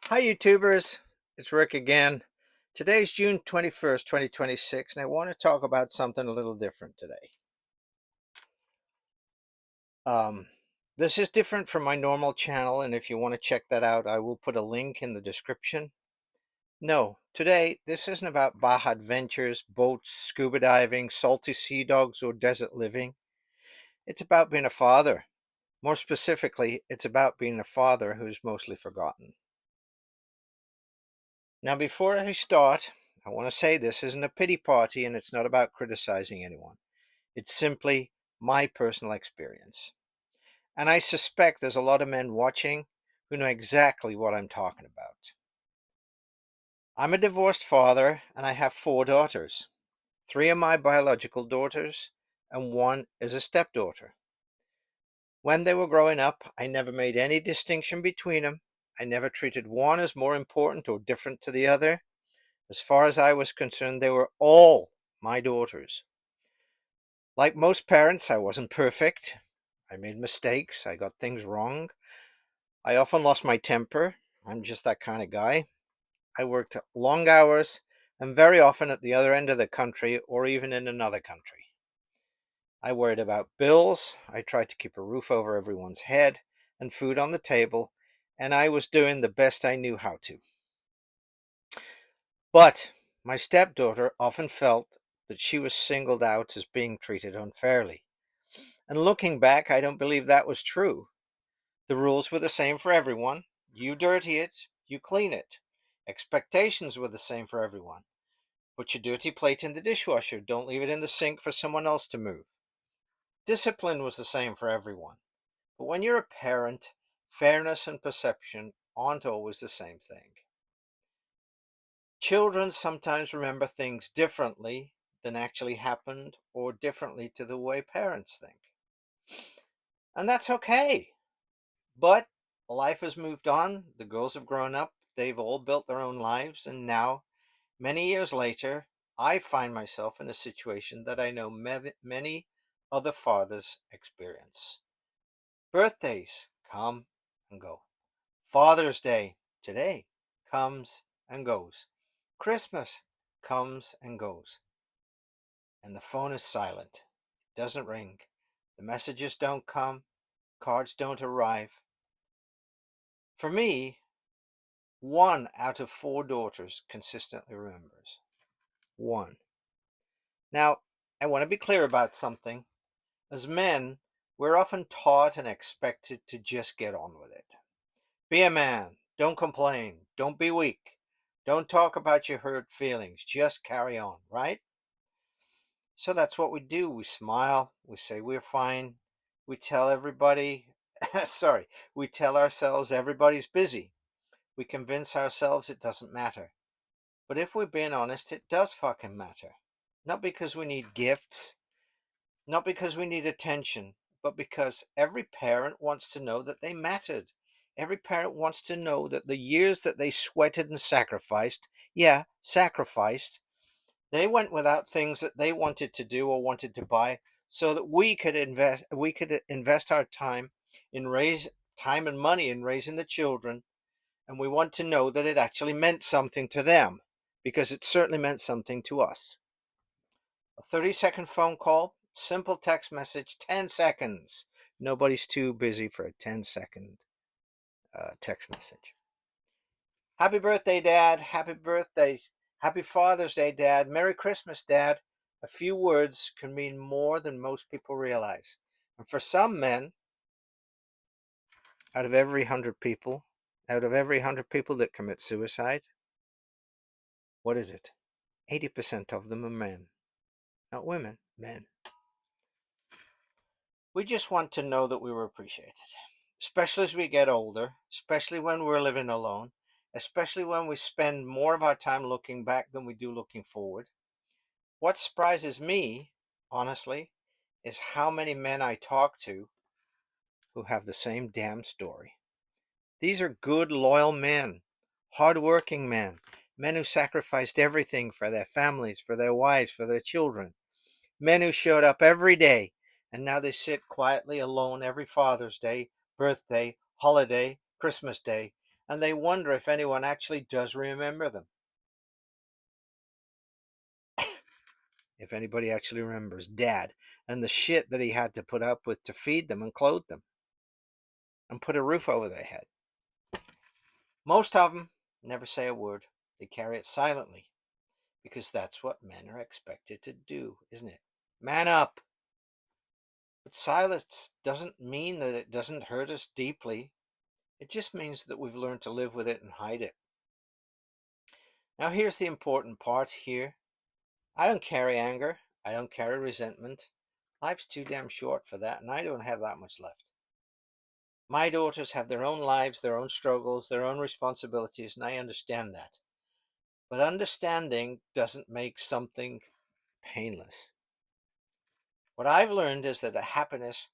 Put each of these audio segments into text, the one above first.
Hi, YouTubers. It's Rick again. Today's June 21st, 2026, and I want to talk about something a little different today. Um, this is different from my normal channel, and if you want to check that out, I will put a link in the description. No, today, this isn't about Baja adventures, boats, scuba diving, salty sea dogs, or desert living. It's about being a father. More specifically, it's about being a father who's mostly forgotten. Now, before I start, I want to say this isn't a pity party and it's not about criticizing anyone. It's simply my personal experience. And I suspect there's a lot of men watching who know exactly what I'm talking about. I'm a divorced father and I have 4 daughters. 3 are my biological daughters and 1 is a stepdaughter. When they were growing up, I never made any distinction between them. I never treated one as more important or different to the other. As far as I was concerned, they were all my daughters. Like most parents, I wasn't perfect. I made mistakes. I got things wrong. I often lost my temper. I'm just that kind of guy. I worked long hours and very often at the other end of the country or even in another country. I worried about bills. I tried to keep a roof over everyone's head and food on the table, and I was doing the best I knew how to. But my stepdaughter often felt that she was singled out as being treated unfairly. And looking back, I don't believe that was true. The rules were the same for everyone. You dirty it, you clean it. Expectations were the same for everyone. Put your dirty plate in the dishwasher. Don't leave it in the sink for someone else to move. Discipline was the same for everyone. But when you're a parent, fairness and perception aren't always the same thing. Children sometimes remember things differently than actually happened or differently to the way parents think. And that's okay. But life has moved on. The girls have grown up. They've all built their own lives. And now, many years later, I find myself in a situation that I know many other fathers experience. Birthdays come and go. Father's Day today comes and goes. Christmas comes and goes. And the phone is silent. It doesn't ring. The messages don't come. Cards don't arrive. For me, 1 out of 4 daughters consistently remembers. 1. Now, I want to be clear about something. As men, we're often taught and expected to just get on with it. Be a man. Don't complain. Don't be weak. Don't talk about your hurt feelings. Just carry on, right? So that's what we do. We smile. We say we're fine. We tell everybody, sorry, we tell ourselves everybody's busy. We convince ourselves it doesn't matter. But if we're being honest, it does fucking matter. Not because we need gifts, not because we need attention, but because every parent wants to know that they mattered. Every parent wants to know that the years that they sweated and sacrificed, yeah, sacrificed, they went without things that they wanted to do or wanted to buy so that we could invest our time and money in raising the children, and we want to know that it actually meant something to them because it certainly meant something to us. A 30-second phone call, simple text message, 10 seconds. Nobody's too busy for a 10-second text message. Happy birthday, Dad. Happy birthday. Happy Father's Day, Dad. Merry Christmas, Dad. A few words can mean more than most people realize. And for some men, out of every 100 people, out of every 100 people that commit suicide, what is it? 80% of them are men. Not women, men. We just want to know that we were appreciated, especially as we get older, especially when we're living alone, especially when we spend more of our time looking back than we do looking forward. What surprises me, honestly, is how many men I talk to who have the same damn story. These are good, loyal men, hard-working men, men who sacrificed everything for their families, for their wives, for their children, men who showed up every day, and now they sit quietly alone every Father's Day, birthday, holiday, Christmas Day, and they wonder if anyone actually does remember them. If anybody actually remembers Dad and the shit that he had to put up with to feed them and clothe them and put a roof over their head. Most of them never say a word. They carry it silently because that's what men are expected to do, isn't it? Man up. But silence doesn't mean that it doesn't hurt us deeply. It just means that we've learned to live with it and hide it. Now, here's the important part here. I don't carry anger. I don't carry resentment. Life's too damn short for that, and I don't have that much left. My daughters have their own lives, their own struggles, their own responsibilities, and I understand that. But understanding doesn't make something painless. What I've learned is that a happiness,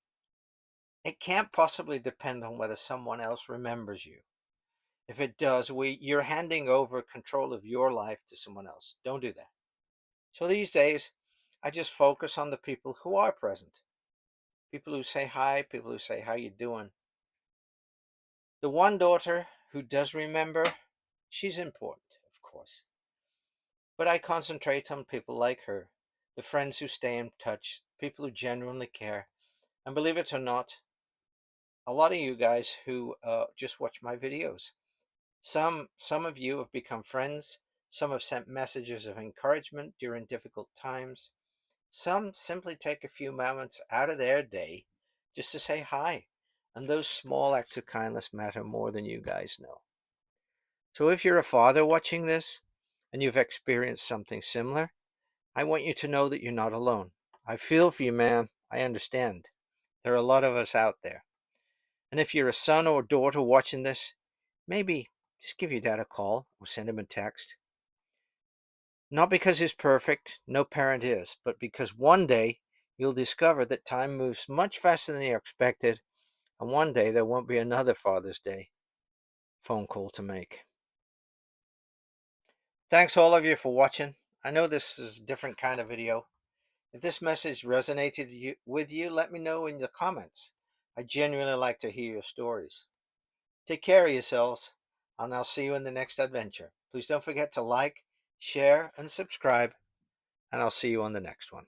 it can't possibly depend on whether someone else remembers you. If it does, you're handing over control of your life to someone else. Don't do that. So these days, I just focus on the people who are present. People who say hi, people who say, how you doing? The one daughter who does remember, she's important, of course. But I concentrate on people like her, the friends who stay in touch, people who genuinely care. And believe it or not, a lot of you guys who just watch my videos, some of you have become friends. Some have sent messages of encouragement during difficult times. Some simply take a few moments out of their day just to say hi. And those small acts of kindness matter more than you guys know. So if you're a father watching this and you've experienced something similar, I want you to know that you're not alone. I feel for you, man. I understand. There are a lot of us out there. And if you're a son or daughter watching this, maybe just give your dad a call or send him a text. Not because he's perfect, no parent is, but because one day you'll discover that time moves much faster than you expected, and one day there won't be another Father's Day phone call to make. Thanks all of you for watching. I know this is a different kind of video. If this message resonated with you, let me know in the comments. I genuinely like to hear your stories. Take care of yourselves, and I'll see you in the next adventure. Please don't forget to like, share, and subscribe, and I'll see you on the next one.